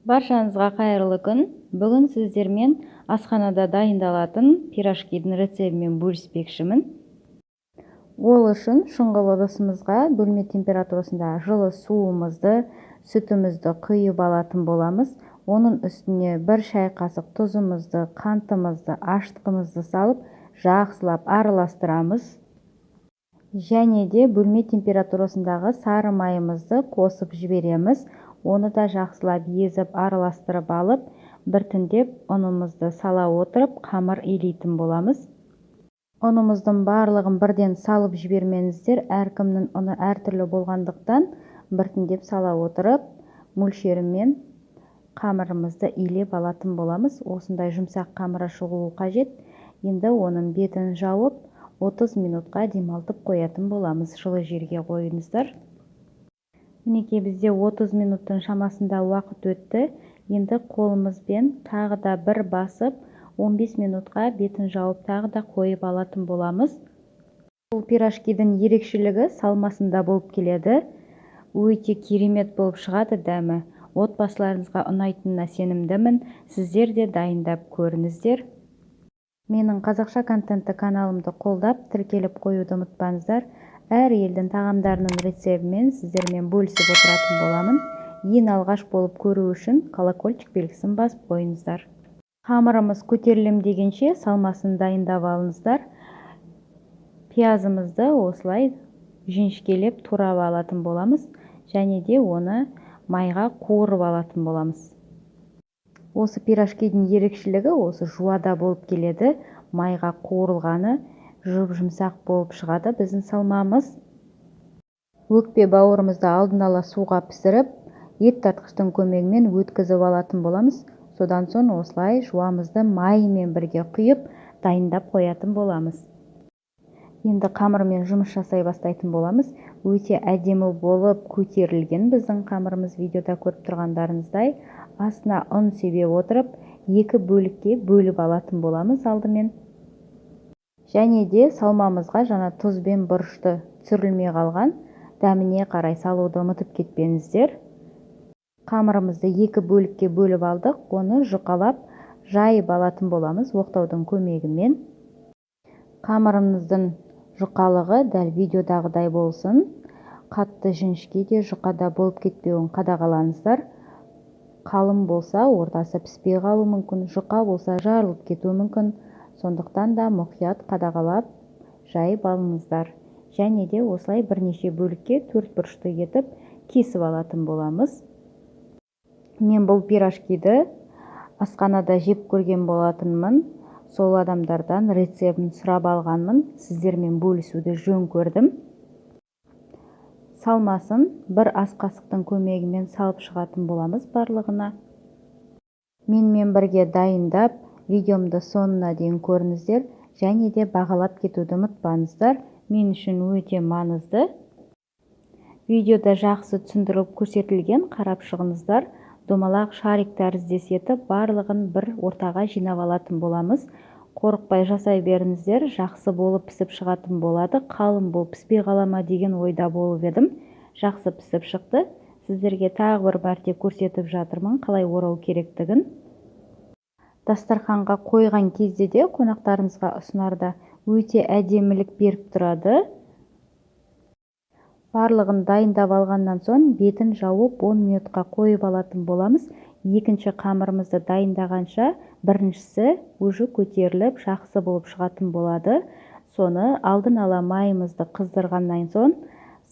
Баршаңызға қайырлы күн. Бүгін сіздермен асханада дайындалатын пирожкидің рецебімен бөліспекшімін. Ол үшін шұңғыл ыдысымызға бөлме температурасында жылы суымызды, сүтімізді құйып алатын боламыз. Оның үстіне 1 шай қасық тұзымызды, қантымызды, аштығымызды салып, жақсылап араластырамыз. Және де бөлме температурасындағы сары майымызды қосып жібереміз. Оны да жақсылап езіп араластырып алып, біртіндеп ұнымызды сала отырып, қамыр илейтін боламыз. Ұнымыздың барлығын бірден салып жібермеңіздер, әркімнің ұны әртүрлі болғандықтан біртіндеп сала отырып, мөлшерімен қамырымызды илеп алатын боламыз. Осындай жұмсақ қамыры шығуы қажет. Енді оның бетін жауып, 30 минутқа демалтып қоятын боламыз. Жылы жерге қойыңыздар. Мінекей бізде 30 минуттың шамасында уақыт өтті. Енді қолымызбен тағы да бір басып, 15 минутқа бетін жауып тағы да қойып алатын боламыз. Бұл пирожкидің ерекшелігі салмасында болып келеді. Өте керемет болып шығады дәмі. Отбасыларыңызға ұнайтынына сенімдімін. Сіздер де дайындап көріңіздер. Менің қазақша контентті каналымды қолдап, тіркеліп қоюды ұмытпаңыздар. Әр елдің тағамдарының рецебімен сіздермен бөлісіп отыратын боламын. Ең алғаш болып көру үшін колокольчик белгісін басып қойыңыздар. Қамырымыз көтерілім дегенше салмасын дайындап алыңыздар. Пиязымызды осылай жіңішкелеп турап алатын боламыз. Және де оны майға қуырып алатын боламыз. Осы пирожкидің ерекшелігі осы жуада болып келеді. Майға қуырылғаны жұмсақ болып шығады біздің салмамыз. Өкпе бауырымызды алдын ала суға пісіріп, ет тартқыштың көмегімен өткізіп алатын боламыз. Содан соң осылай жуамызды майымен бірге құйып, дайындап қоятын боламыз. Енді қамырмен жұмыс жасай бастайтын боламыз. Өте әдемі болып көтерілген біздің қамырымыз, видеода көріп тұрғандарыңыздай. Астына ұн себе отырып, 2 бөлікке бөліп алатын боламыз алдымен. Және де салмамызға жаңа тұз бен бұрышты түсірілмей қалған, дәміне қарай салуды ұмытып кетпеңіздер. Қамырымызды 2 бөлікке бөліп алдық, оны жұқалап жайып алатын боламыз оқтаудың көмегімен. Қамырымыздың жұқалығы дәл видеодағыдай болсын. Қатты жіңішке де жұқада болып кетпеуін қадағалаңыздар. Қалың болса, ортасы піспей қалуы мүмкін, жұқа болса, жарылып кетуі мүмкін. Сондықтан да мұқият қадағалап жайып алыңыздар. Және де осылай бірнеше бөлікке 4 бұрышты етіп кесіп алатын боламыз. Мен бұл пирожкиді асханада жеп көрген болатынмын. Сол адамдардан рецебін сұрап алғанмын. Сіздермен бөлісуді жөн көрдім. Салмасын 1 ас қасықтың көмегімен салып шығатын боламыз барлығына. Менімен бірге дайындап, видеомды соңына дейін көріңіздер. Және де бағалап кетуді ұмытпаңыздар. Мен үшін өте маңызды. Видеода жақсы түсіндіріліп көрсетілген, қарап шығыңыздар. Домалақ шарик тәріздес етіп, барлығын бір ортаға жинап алатын боламыз. Қорықпай жасай беріңіздер, жақсы болып пісіп шығатын болады. Қалың болып піспей қалама деген ойда болып едім. Жақсы пісіп шықты. Сіздерге тағы бір мәрте көрсетіп жатырмын, қалай орау керектігін. Дастарханға қойған кезде де қонақтарыңызға ұсынарда өте әдемілік беріп тұрады. Барлығын дайындап алғаннан соң бетін жауып 10 минутқа қойып алатын боламыз. Екінші қамырымызды дайындағанша біріншісі уже көтеріліп жақсы болып шығатын болады. Соны алдын ала майымызды қыздырғаннан соң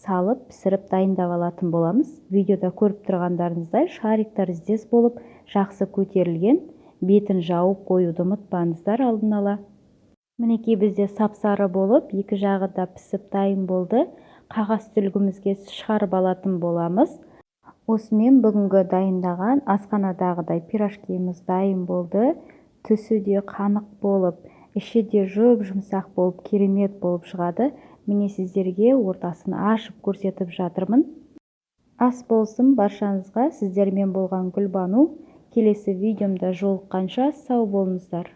салып пісіріп дайындап алатын боламыз. Видеода көріп тұрғандарыңыздай шарик тәріздес болып жақсы көтерілген. Бетін жауып қоюды ұмытпаңыздар алдын ала. Мінекей бізде сап-сары болып, екі жағы да пісіп дайын болды. Қағаз түлгімізге шығарып алатын боламыз. Осымен бүгінгі дайындаған асханадағыдай пирожкиіміз дайын болды. Түсі де қанық болып, іші де жұмсақ болып, керемет болып шығады. Міне сіздерге ортасын ашып көрсетіп жатырмын. Ас болсын баршаңызға. Сіздермен болған Гүлбану. Келесі видеомда жолыққанша сау болыңыздар.